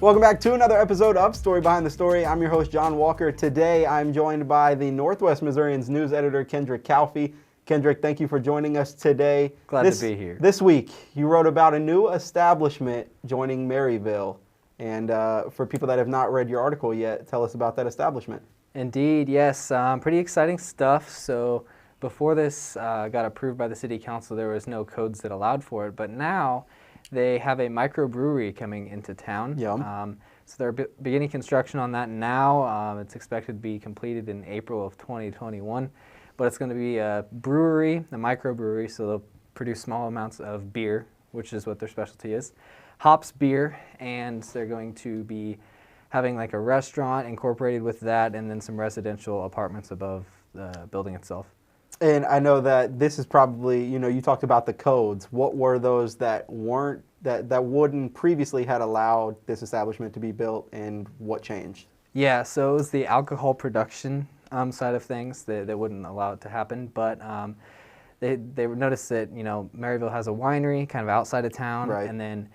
Welcome back to another episode of Story Behind the Story. I'm your host, John Walker. Today, I'm joined by the Northwest Missourian's news editor, Kendrick Calfee. Kendrick, thank you for joining us today. Glad to be here. This week, you wrote about a new establishment joining Maryville. And for people that have not read your article yet, tell us about that establishment. Indeed, yes. Pretty exciting stuff. So before this got approved by the city council, there was no codes that allowed for it. But now they have a microbrewery coming into town. Yum. So they're beginning construction on that now. It's expected to be completed in April of 2021. But it's going to be a brewery, a microbrewery, so they'll produce small amounts of beer, which is what their specialty is. Hops, beer, and they're going to be having like a restaurant incorporated with that, and then some residential apartments above the building itself. And I know that this is probably, you talked about the codes. What were those that weren't, that wouldn't previously had allowed this establishment to be built, and what changed? Yeah, so it was the alcohol production side of things that wouldn't allow it to happen, but they noticed that, Maryville has a winery kind of outside of town, right. And then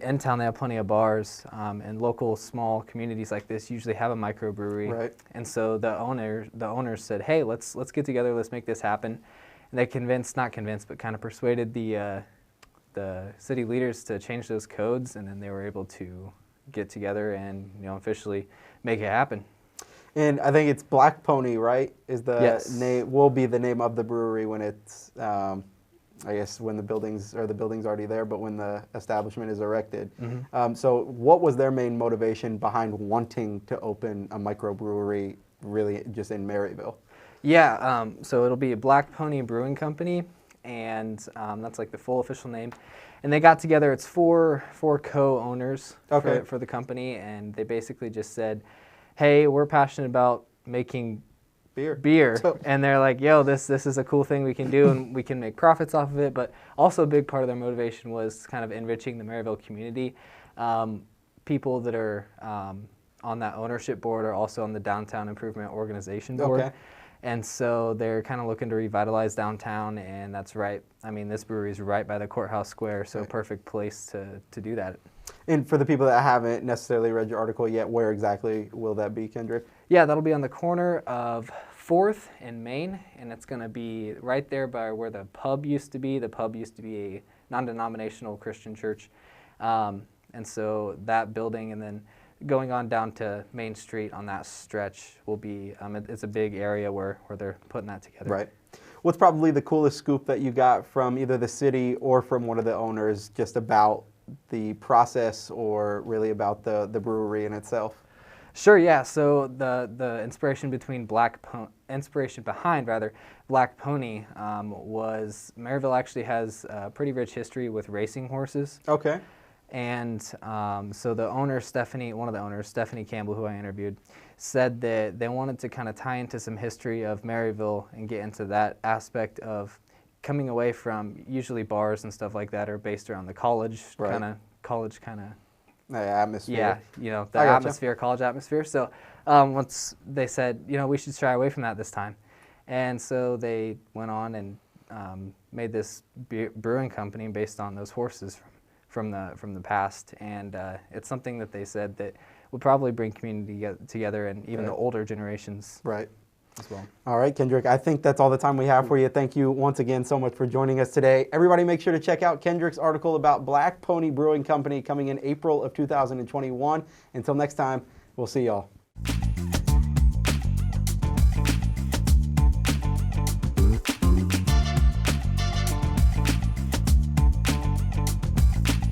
in town they have plenty of bars, and local small communities like this usually have a microbrewery, right. And so the owners said, hey, let's get together, let's make this happen, and they kind of persuaded the city leaders to change those codes, and then they were able to get together and officially make it happen. And I think it's Black Pony, right? Is the Yes. name, will be the name of the brewery when it's, I guess when the building's already there, but when the establishment is erected. Mm-hmm. So what was their main motivation behind wanting to open a microbrewery really just in Maryville? Yeah, so it'll be a Black Pony Brewing Company, and that's like the full official name. And they got together, it's four co-owners for the company, and they basically just said, hey, we're passionate about making beer. So, and they're like, yo, this is a cool thing we can do, and we can make profits off of it. But also a big part of their motivation was kind of enriching the Maryville community. People that are on that ownership board are also on the Downtown Improvement Organization board. Okay. And so they're kind of looking to revitalize downtown, and that's right. I mean, this brewery is right by the courthouse square, so right. Perfect place to do that. And for the people that haven't necessarily read your article yet, where exactly will that be, Kendrick? Yeah, that'll be on the corner of 4th and Main, and it's going to be right there by where the pub used to be. The pub used to be a non-denominational Christian church. And so that building, and then going on down to Main Street on that stretch will be, it's a big area where they're putting that together. Right. What's probably the coolest scoop that you got from either the city or from one of the owners just about the process, or really about the brewery in itself? Sure, yeah. So the inspiration behind Black Pony was Maryville actually has a pretty rich history with racing horses. Okay. And so the owner, one of the owners, Stephanie Campbell, who I interviewed, said that they wanted to kind of tie into some history of Maryville and get into that aspect of coming away from usually bars and stuff like that are based around the college kind of atmosphere. Yeah, the atmosphere, college atmosphere. So once they said, we should try away from that this time. And so they went on and made this brewing company based on those horses from the past. And it's something that they said that would probably bring community together, and even the older generations. Right. As well. All right, Kendrick, I think that's all the time we have for you. Thank you once again so much for joining us today. Everybody make sure to check out Kendrick's article about Black Pony Brewing Company coming in April of 2021. Until next time, we'll see y'all.